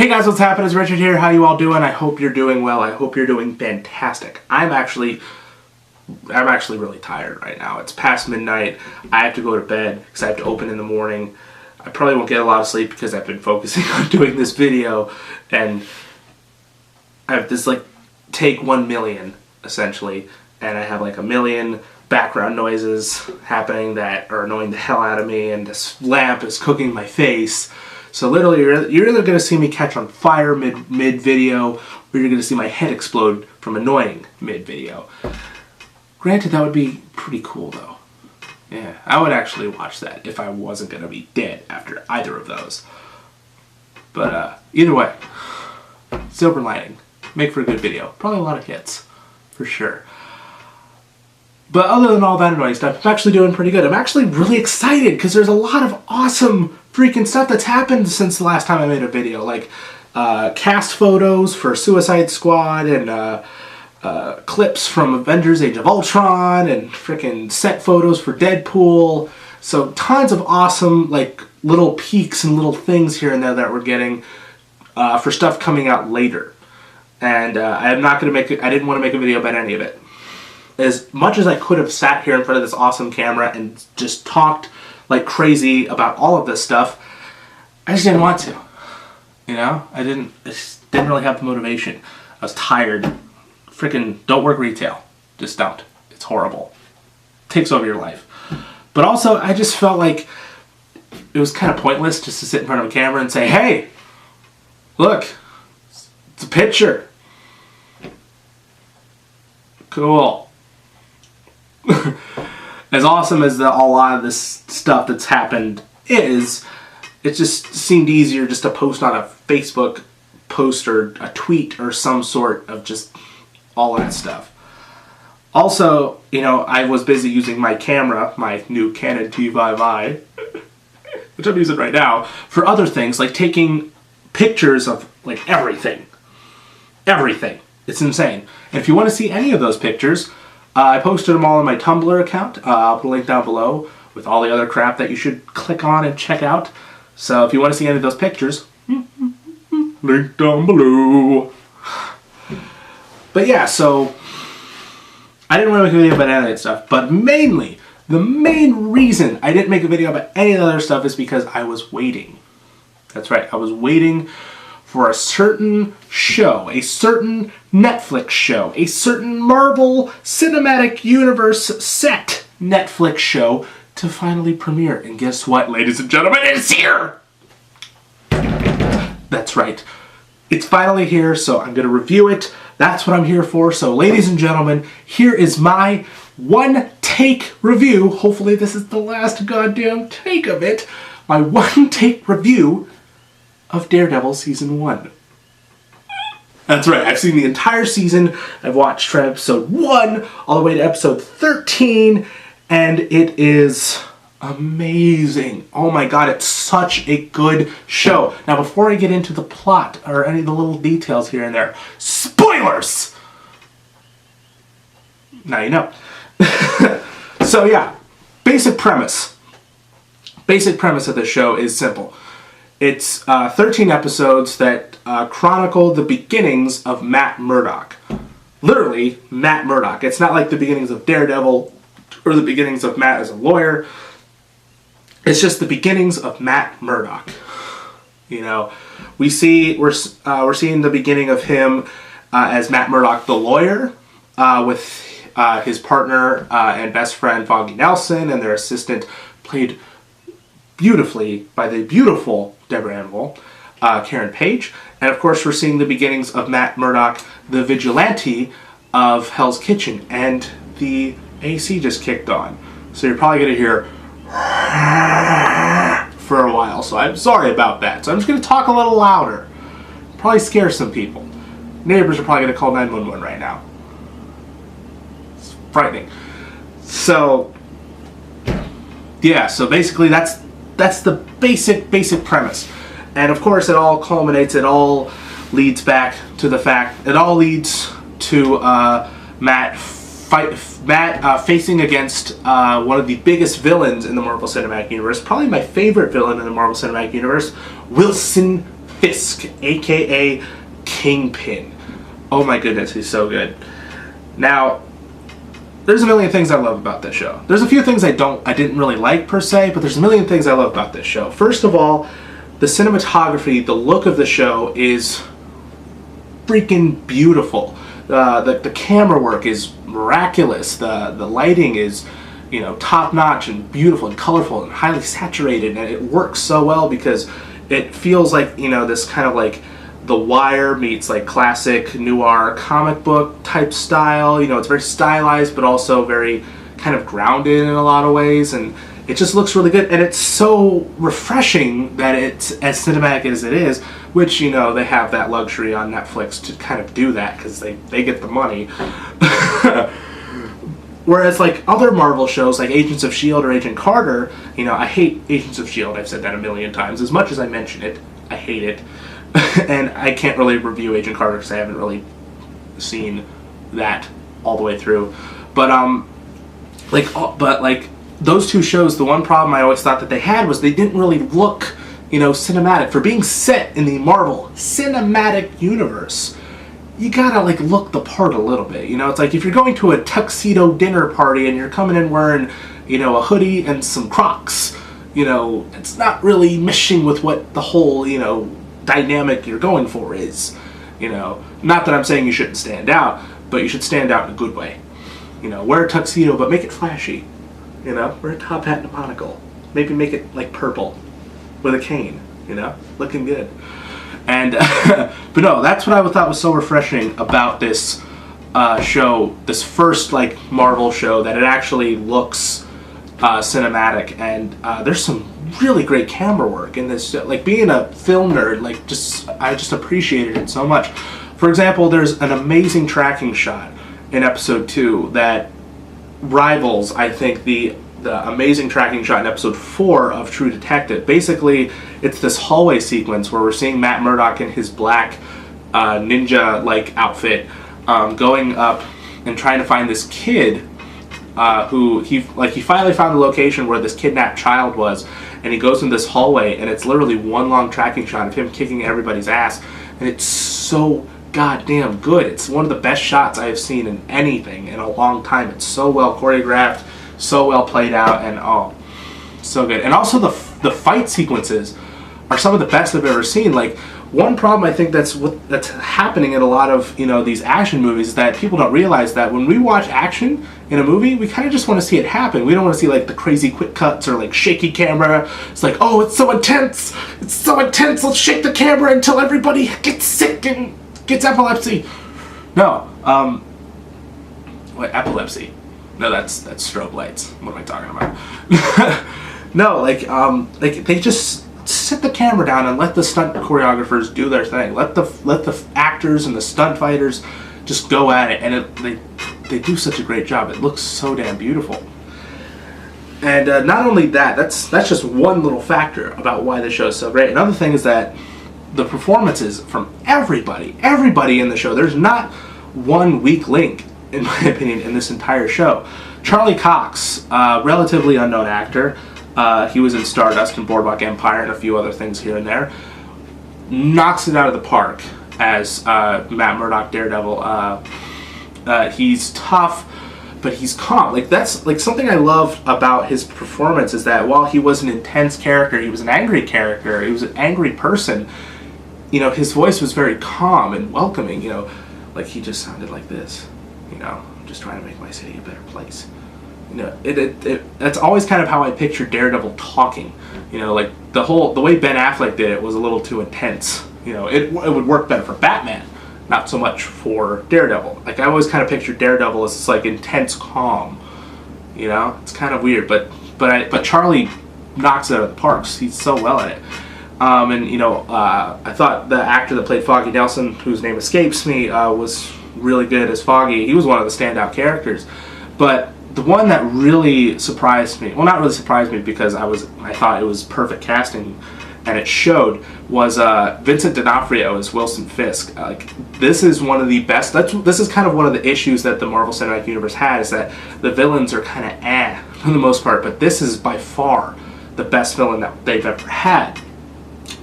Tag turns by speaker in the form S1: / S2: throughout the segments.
S1: Hey guys, what's happening? It's Richard here. How you all doing? I hope you're doing well. I hope you're doing fantastic. I'm actually really tired right now. It's past midnight. I have to go to bed because I have to open in the morning. I probably won't get a lot of sleep because I've been focusing on doing this video, and I have this like take 1 million essentially, and I have like 1 million background noises happening that are annoying the hell out of me, and this lamp is cooking my face. So literally, you're either going to see me catch on fire mid-video, or you're going to see my head explode from annoying mid-video. Granted, that would be pretty cool, though. Yeah, I would actually watch that if I wasn't going to be dead after either of those. But either way, silver lining. Make for a good video. Probably a lot of hits, for sure. But other than all that annoying stuff, I'm actually doing pretty good. I'm actually really excited because there's a lot of awesome freaking stuff that's happened since the last time I made a video. Like cast photos for Suicide Squad, and clips from Avengers Age of Ultron, and freaking set photos for Deadpool. So tons of awesome like little peeks and little things here and there that we're getting for stuff coming out later. And I'm not going to make it. I didn't want to make a video about any of it. As much as I could have sat here in front of this awesome camera and just talked like crazy about all of this stuff, I just didn't want to. You know? I just didn't really have the motivation. I was tired. Freaking don't work retail. Just don't. It's horrible. It takes over your life. But also, I just felt like it was kind of pointless just to sit in front of a camera and say, hey, look, it's a picture. Cool. As awesome as a lot of this stuff that's happened is, it just seemed easier just to post on a Facebook post or a tweet or some sort of just all that stuff. Also, you know, I was busy using my camera, my new Canon T5i, which I'm using right now, for other things, like taking pictures of like everything. Everything. It's insane. And if you want to see any of those pictures, I posted them all on my Tumblr account. I'll put a link down below with all the other crap that you should click on and check out. So if you want to see any of those pictures, link down below. But yeah, so I didn't want to make a video about any of that stuff, but mainly, the main reason I didn't make a video about any of the other stuff is because I was waiting. That's right, I was waiting for a certain show, a certain Netflix show, a certain Marvel Cinematic Universe set Netflix show to finally premiere. And guess what, ladies and gentlemen, it's here! That's right. It's finally here, so I'm going to review it. That's what I'm here for. So ladies and gentlemen, here is my one-take review. Hopefully this is the last goddamn take of it. My one-take review of Daredevil Season 1. That's right, I've seen the entire season. I've watched from episode 1 all the way to episode 13, and it is amazing. Oh my god, it's such a good show. Now before I get into the plot or any of the little details here and there, spoilers! Now you know. So yeah, basic premise. Basic premise of the show is simple. It's 13 episodes that chronicle the beginnings of Matt Murdock. Literally, Matt Murdock. It's not like the beginnings of Daredevil or the beginnings of Matt as a lawyer. It's just the beginnings of Matt Murdock. You know, we're seeing the beginning of him as Matt Murdock, the lawyer, with his partner and best friend Foggy Nelson, and their assistant, played beautifully by the beautiful Deborah Anvil, Karen Page. And of course we're seeing the beginnings of Matt Murdock, the vigilante of Hell's Kitchen. And the AC just kicked on, so you're probably going to hear for a while, so I'm sorry about that. So I'm just going to talk a little louder. Probably scare some people. Neighbors are probably going to call 911 right now. It's frightening. So yeah, so basically that's the basic premise. And of course it all culminates, it all leads back to the fact, it all leads to Matt facing against one of the biggest villains in the Marvel Cinematic Universe, probably my favorite villain in the Marvel Cinematic Universe, Wilson Fisk, aka Kingpin. Oh my goodness, he's so good. Now, there's a million things I love about this show. There's a few things I didn't really like per se, but there's a million things I love about this show. First of all, the cinematography, the look of the show is freaking beautiful. The camera work is miraculous. The lighting is, top notch and beautiful and colorful and highly saturated, and it works so well because it feels like, this kind of like The Wire meets like classic noir comic book type style. It's very stylized but also very kind of grounded in a lot of ways, and it just looks really good, and it's so refreshing that it's as cinematic as it is, which, they have that luxury on Netflix to kind of do that because they get the money. Whereas like other Marvel shows like Agents of S.H.I.E.L.D. or Agent Carter, I hate Agents of S.H.I.E.L.D. I've said that a million times. As much as I mention it, I hate it. And I can't really review Agent Carter because I haven't really seen that all the way through. But those two shows, the one problem I always thought that they had was they didn't really look, cinematic. For being set in the Marvel Cinematic Universe, you gotta look the part a little bit. It's like if you're going to a tuxedo dinner party and you're coming in wearing, a hoodie and some Crocs, it's not really meshing with what the whole, dynamic you're going for is. Not that I'm saying you shouldn't stand out, but you should stand out in a good way. Wear a tuxedo, but make it flashy. Wear a top hat and a monocle. Maybe make it like purple with a cane. Looking good. And but no, that's what I thought was so refreshing about this show, this first Marvel show, that it actually looks cinematic, and there's some really great camera work in this. Being a film nerd, I just appreciated it so much. For example, there's an amazing tracking shot in episode 2 that rivals, I think, the amazing tracking shot in episode 4 of True Detective. Basically, it's this hallway sequence where we're seeing Matt Murdock in his black ninja-like outfit going up and trying to find this kid who he finally found the location where this kidnapped child was, and he goes in this hallway, and it's literally one long tracking shot of him kicking everybody's ass, and it's so goddamn good. It's one of the best shots I have seen in anything in a long time. It's so well choreographed, so well played out, and so good. And also the fight sequences are some of the best I've ever seen. One problem I think that's happening in a lot of these action movies is that people don't realize that when we watch action in a movie, we kind of just want to see it happen. We don't want to see the crazy quick cuts or shaky camera. It's oh, it's so intense, let's shake the camera until everybody gets sick and gets epilepsy. No, what, epilepsy? No, that's strobe lights. What am I talking about? No, they just sit the camera down and let the stunt choreographers do their thing. Let the actors and the stunt fighters just go at it, and they do such a great job. It looks so damn beautiful. And not only that, that's just one little factor about why the show is so great. Another thing is that the performances from everybody in the show, there's not one weak link, in my opinion, in this entire show. Charlie Cox, relatively unknown actor, he was in Stardust and Boardwalk Empire and a few other things here and there, knocks it out of the park as Matt Murdock, Daredevil. He's tough, but he's calm. That's something I love about his performance, is that while he was an intense character, he was an angry character, he was an angry person, his voice was very calm and welcoming. He just sounded like this. I'm just trying to make my city a better place. That's always kind of how I picture Daredevil talking. The way Ben Affleck did it was a little too intense. It would work better for Batman, not so much for Daredevil. I always kind of picture Daredevil as this intense calm. It's kind of weird, but Charlie knocks it out of the park. He's so well at it. I thought the actor that played Foggy Nelson, whose name escapes me, was really good as Foggy. He was one of the standout characters. But the one that really surprised me, well, not really surprised me because I thought it was perfect casting and it showed, was Vincent D'Onofrio as Wilson Fisk. This is one of the best. This is kind of one of the issues that the Marvel Cinematic Universe had, is that the villains are kind of for the most part, but this is by far the best villain that they've ever had.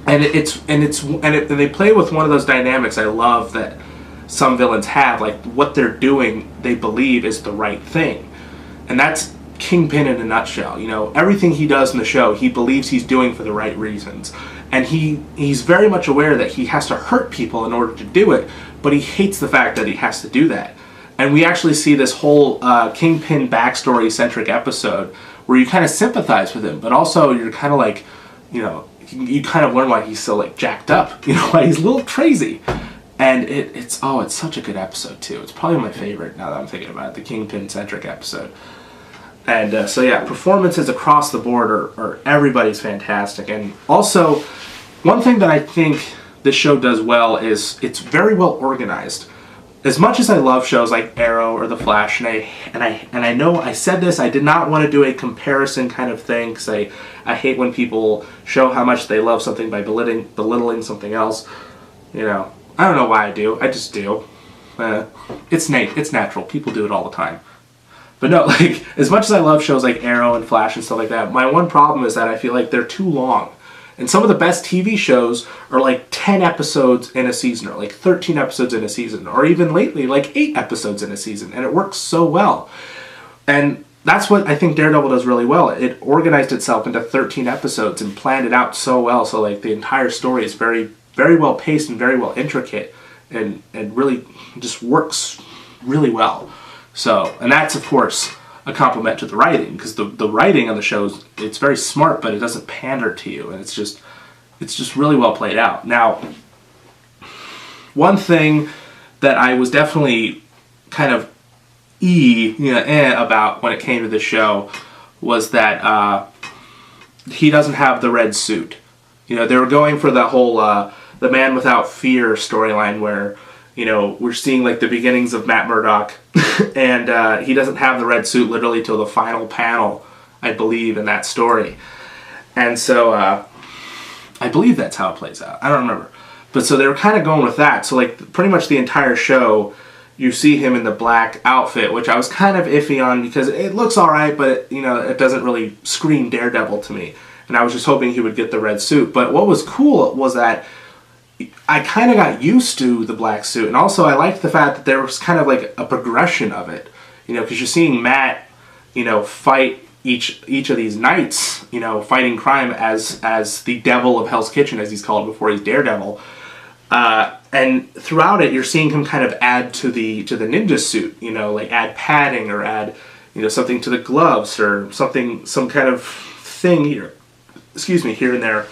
S1: And they play with one of those dynamics I love that some villains have, like what they're doing they believe is the right thing, and that's Kingpin in a nutshell. You know, everything he does in the show he believes he's doing for the right reasons, and he's very much aware that he has to hurt people in order to do it, but he hates the fact that he has to do that. And we actually see this whole Kingpin backstory centric episode where you kind of sympathize with him, but also you're kind of like, you know, you kind of learn why he's so like jacked up, you know, why he's a little crazy. And it's such a good episode too. It's probably my favorite now that I'm thinking about it, the Kingpin centric episode. And so yeah, performances across the board are everybody's fantastic. And also, one thing that I think this show does well is it's very well organized. As much as I love shows like Arrow or The Flash, and I know I said this, I did not want to do a comparison kind of thing, because I hate when people show how much they love something by belittling something else. You know, I don't know why I do. I just do. It's natural. People do it all the time. But no, like, as much as I love shows like Arrow and Flash and stuff like that, my one problem is that I feel like they're too long. And some of the best TV shows are like 10 episodes in a season, or like 13 episodes in a season, or even lately, like 8 episodes in a season, and it works so well. And that's what I think Daredevil does really well. It organized itself into 13 episodes and planned it out so well, so like the entire story is very, very well paced and very well intricate, and really just works really well. So, and that's of course a compliment to the writing, because the writing on the show, it's very smart, but it doesn't pander to you, and it's just really well played out. Now, one thing that I was definitely kind of about when it came to the show was that he doesn't have the red suit. You know, they were going for that whole the Man Without Fear storyline where, you know, we're seeing like the beginnings of Matt Murdock, and he doesn't have the red suit literally till the final panel, I believe, in that story. And so I believe that's how it plays out. I don't remember. But so they were kind of going with that. So like pretty much the entire show, you see him in the black outfit, which I was kind of iffy on because it looks alright, but you know, it doesn't really scream Daredevil to me. And I was just hoping he would get the red suit. But what was cool was that I kind of got used to the black suit, and also I liked the fact that there was kind of like a progression of it, you know, because you're seeing Matt, you know, fight each of these knights, you know, fighting crime as the devil of Hell's Kitchen, as he's called before he's Daredevil, and throughout it you're seeing him kind of add to the ninja suit, you know, like add padding or add, you know, something to the gloves or something, some kind of thing here, here and there,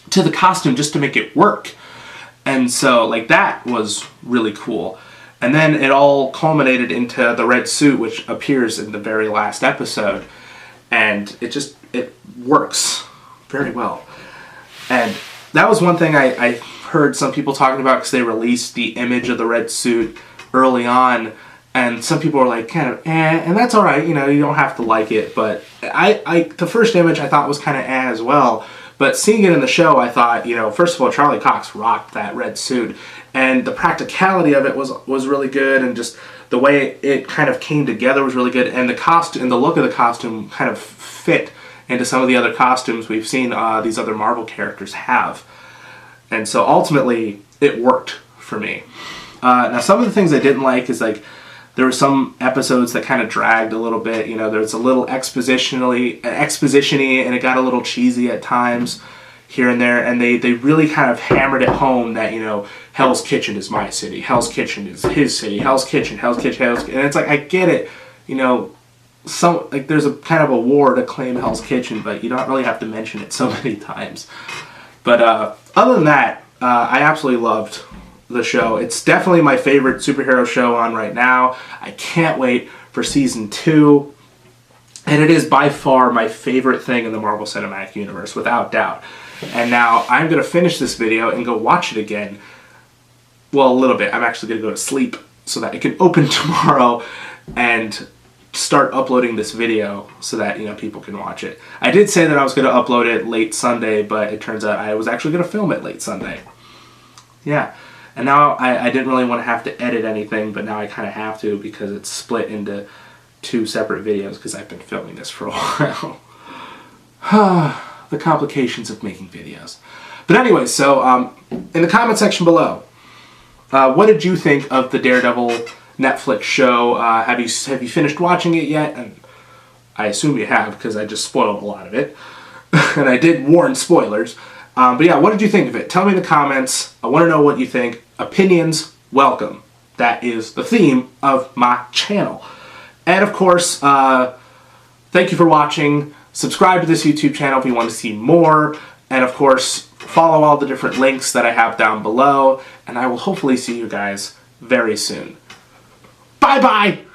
S1: to the costume just to make it work. And so like that was really cool. And then it all culminated into the red suit, which appears in the very last episode, and it works very well. And that was one thing I heard some people talking about, because they released the image of the red suit early on, and some people were like kind of and that's alright, you know, you don't have to like it, but the first image I thought was kind of as well. But seeing it in the show, I thought, you know, first of all, Charlie Cox rocked that red suit, and the practicality of it was really good, and just the way it kind of came together was really good, and the costume and the look of the costume kind of fit into some of the other costumes we've seen these other Marvel characters have. And so ultimately, it worked for me. Now, some of the things I didn't like is like, there were some episodes that kind of dragged a little bit. You know, there's a little exposition-y, and it got a little cheesy at times here and there. And they really kind of hammered it home that, you know, Hell's Kitchen is my city, Hell's Kitchen is his city, Hell's Kitchen, Hell's Kitchen, Hell's Kitchen. And it's like, I get it, you know, like there's a kind of a war to claim Hell's Kitchen, but you don't really have to mention it so many times. But other than that, I absolutely loved the show. It's definitely my favorite superhero show on right now. I can't wait for season 2, and it is by far my favorite thing in the Marvel Cinematic Universe, without doubt. And now I'm going to finish this video and go watch it again. Well, a little bit. I'm actually going to go to sleep so that it can open tomorrow and start uploading this video so that, you know, people can watch it. I did say that I was going to upload it late Sunday, but it turns out I was actually going to film it late Sunday. Yeah. And now I didn't really want to have to edit anything, but now I kind of have to, because it's split into 2 separate videos, because I've been filming this for a while. the complications of making videos. But anyway, so in the comment section below, what did you think of the Daredevil Netflix show? Have you finished watching it yet? And I assume you have, because I just spoiled a lot of it. And I did warn spoilers. But yeah, what did you think of it? Tell me in the comments. I want to know what you think. Opinions, welcome. That is the theme of my channel. And of course, thank you for watching. Subscribe to this YouTube channel if you want to see more. And of course, follow all the different links that I have down below. And I will hopefully see you guys very soon. Bye-bye!